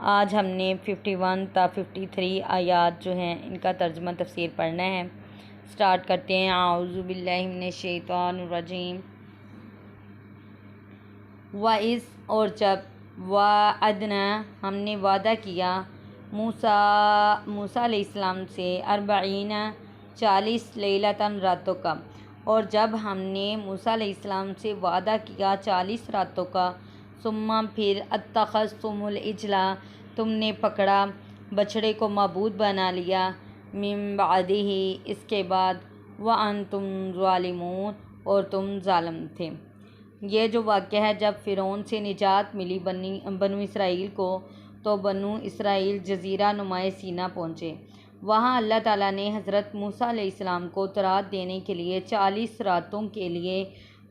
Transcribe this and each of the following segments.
आज हमने 51 ता 53 आयात जो हैं इनका तर्जुमा तफसीर पढ़ना है। स्टार्ट करते हैं। आऊज़ु बिल्लाहि मिनश शैतानिर रजीम। वाइस और जब वाअदना हमने वादा किया मूसा अलैहिस्सलाम से 40 लैलतन रातों का, और जब हमने मूसा अलैहिस्सलाम से वादा किया 40 रातों का, सुम्मा फिर अत्तखज़्तुमुल इजला तुमने पकड़ा बछड़े को माबूद बना लिया, मिन बादिही इसके बाद, व अंतुम ज़ालिमून और तुम ज़ालिम थे। ये जो वाक़या है जब फ़िरौन से निजात मिली बनु इसराइल को, तो बनु इसराइल जज़ीरा नुमाए सीना पहुँचे। वहाँ अल्लाह ताला ने हज़रत मूसा अलैहिस्सलाम को तौरात देने के लिए 40 रातों के लिए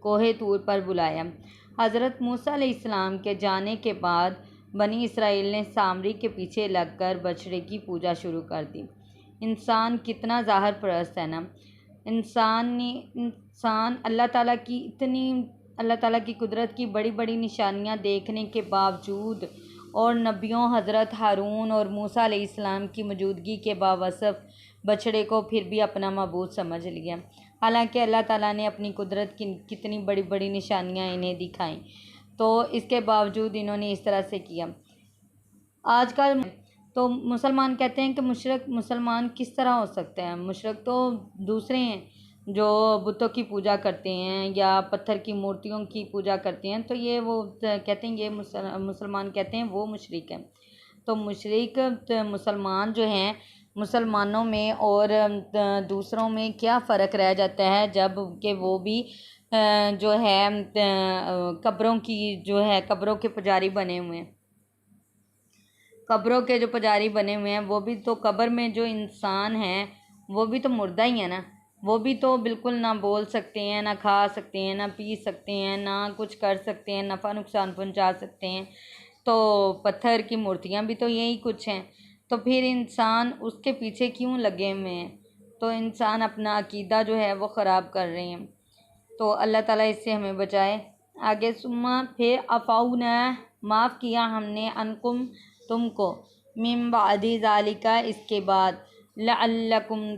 कोहे तूर पर बुलाया। हज़रत मूसा अलैहिस्सलाम के जाने के बाद बनी इसराइल ने सामरी के पीछे लगकर बछड़े की पूजा शुरू कर दी। इंसान कितना ज़ाहिर परस्त है ना। इंसान अल्लाह ताला की कुदरत की बड़ी बड़ी निशानियाँ देखने के बावजूद और नबियों हज़रत हारून और मूसा अलैहिस्सलाम की मौजूदगी के बावसफ़ बछड़े को फिर भी अपना मबूद समझ लिया। हालांकि अल्लाह ताला ने अपनी कुदरत की कितनी बड़ी बड़ी निशानियाँ इन्हें दिखाईं, तो इसके बावजूद इन्होंने इस तरह से किया। आजकल तो मुसलमान कहते हैं कि मुशरिक मुसलमान किस तरह हो सकते हैं। मुशरिक तो दूसरे हैं जो बुतों की पूजा करते हैं या पत्थर की मूर्तियों की पूजा करते हैं, तो ये वो कहते हैं, ये मुसलमान कहते हैं वो मुशरिक हैं। तो मुशरिक मुसलमान जो हैं, मुसलमानों में और दूसरों में क्या फ़र्क रह जाता है जब कि वो भी जो है कब्रों की जो है कब्रों के पुजारी बने हुए हैं। कब्रों के जो पुजारी बने हुए हैं वो भी तो कब्र में जो इंसान है वो भी तो मुर्दा ही है ना। वो भी तो बिल्कुल ना बोल सकते हैं, ना खा सकते हैं, ना पी सकते हैं, ना कुछ कर सकते हैं, नफ़ा नुकसान पहुंचा सकते हैं। तो पत्थर की मूर्तियां भी तो यही कुछ हैं। तो फिर इंसान उसके पीछे क्यों लगे हुए हैं? तो इंसान अपना अकीदा जो है वो ख़राब कर रहे हैं। तो अल्लाह ताला इससे हमें बचाए। आगे सुम्मा फिर अफ़ाउना माफ़ किया हमने अनकुम तुमको, मिन बादी ज़ालिका इसके बाद, लअल्लकुम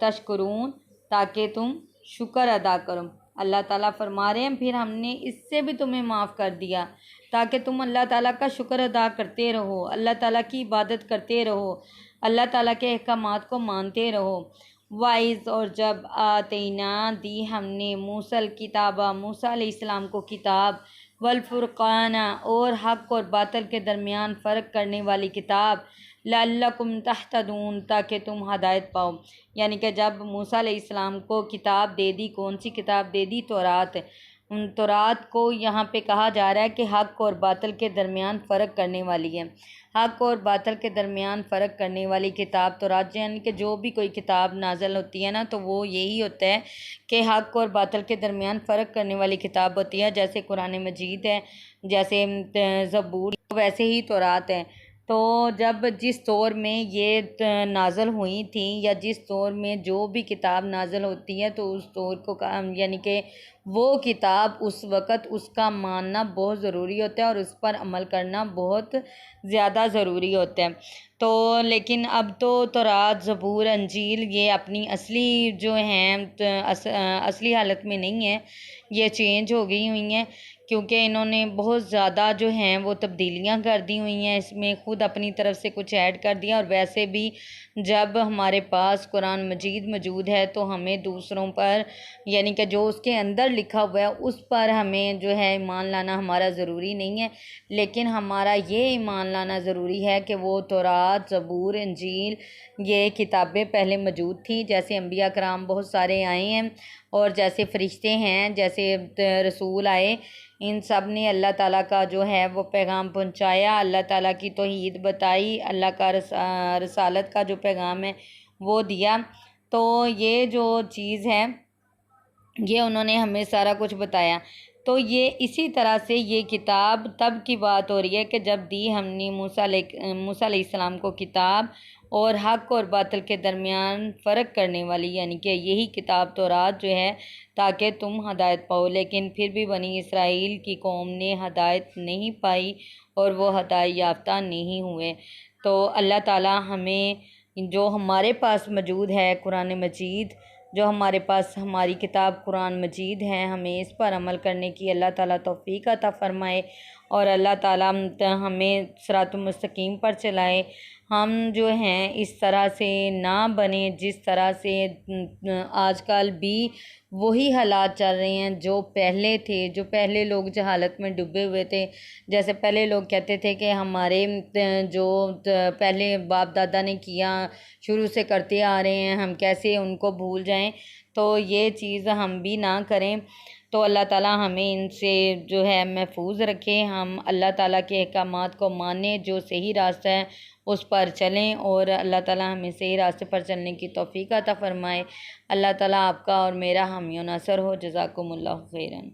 तशकुरून ताकि तुम शुक्र अदा करो। अल्लाह ताला फरमा रहे हैं फिर हमने इससे भी तुम्हें माफ़ कर दिया ताकि तुम अल्लाह ताला का शुक्र अदा करते रहो, अल्लाह ताला की इबादत करते रहो, अल्लाह ताला के अहकामात को मानते रहो। वाइज़ और जब आतेना दी हमने मूसल किताबा मूसा अलैहिस्सलाम को किताब, वल फुरक़ाना और हक़ और बातिल के दरमियान फ़र्क करने वाली किताब, लअल्लकुम तहतदून ताकि तुम हदायत पाओ। यानी कि जब मूसा अलैहिस्सलाम को किताब दे दी, कौन सी किताब दे दी? तौरात। उन तौरात को यहाँ पे कहा जा रहा है कि हक़ और बातिल के दरमियान फ़र्क करने वाली है। हक़ और बातिल के दरमियान फ़र्क करने वाली किताब तौरात, यानी कि जो भी कोई किताब नाज़िल होती है ना, तो वो यही होता है कि हक़ और बातिल के दरमियान फ़र्क करने वाली किताब होती है। जैसे कुरान मजीद है, जैसे ज़बूर, वैसे ही तौरात है। तो जब जिस दौर में ये नाज़िल हुई थी या जिस दौर में जो भी किताब नाज़िल होती है, तो उस दौर को यानी कि वो किताब उस वक़्त उसका मानना बहुत ज़रूरी होता है और उस पर अमल करना बहुत ज़्यादा ज़रूरी होता है। तो लेकिन अब तो तौरात, ज़बूर, अंजील ये अपनी असली जो हैं असली हालत में नहीं है, ये चेंज हो गई हुई हैं क्योंकि इन्होंने बहुत ज़्यादा जो हैं वो तब्दीलियाँ कर दी हुई हैं, इसमें ख़ुद अपनी तरफ से कुछ ऐड कर दिया। और वैसे भी जब हमारे पास कुरान मजीद मौजूद है तो हमें दूसरों पर यानी कि जो उसके अंदर लिखा हुआ है उस पर हमें जो है ईमान लाना हमारा ज़रूरी नहीं है, लेकिन हमारा ये ईमान लाना ज़रूरी है कि वो तौरात, ज़बूर, इंजील ये किताबें पहले मौजूद थी। जैसे अंबिया कराम बहुत सारे आए हैं और जैसे फ़रिश्ते हैं, जैसे रसूल आए, इन सब ने अल्लाह ताला का जो है वो पैगाम पहुंचाया, अल्लाह ताला की तौहीद बताई, अल्लाह का रसालत का जो पैगाम है वो दिया। तो ये जो चीज़ है ये उन्होंने हमें सारा कुछ बताया। तो ये इसी तरह से ये किताब तब की बात हो रही है कि जब दी हमने मूसा अलैहिस्सलाम को किताब और हक़ और बातिल के दरमियान फ़र्क करने वाली, यानी कि यही किताब तौरात जो है, ताकि तुम हदायत पाओ। लेकिन फिर भी बनी इसराइल की कौम ने हदायत नहीं पाई और वो हदायत याफ्ता नहीं हुए। तो अल्लाह ताला हमें जो हमारे पास मौजूद है कुरान मजीद, जो हमारे पास हमारी किताब कुरान मजीद है, हमें इस पर अमल करने की अल्लाह ताला तौफ़ीक अता फ़रमाए और अल्लाह ताला हमें सिरातुल मुस्तकीम पर चलाए। हम जो हैं इस तरह से ना बने जिस तरह से आजकल भी वही हालात चल रहे हैं जो पहले थे, जो पहले लोग जहालत में डूबे हुए थे। जैसे पहले लोग कहते थे कि हमारे जो पहले बाप दादा ने किया, शुरू से करते आ रहे हैं, हम कैसे उनको भूल जाएं। तो ये चीज़ हम भी ना करें। तो अल्लाह ताला हमें इनसे जो है महफूज रखे, हम अल्लाह ताला के अहकामात को मानें, जो सही रास्ता है उस पर चलें और अल्लाह ताला हमें सही रास्ते पर चलने की तौफ़ीक अता फ़रमाए। अल्लाह ताला आपका और मेरा हामी और नासर हो। जज़ाकुमुल्लाहु खैरन।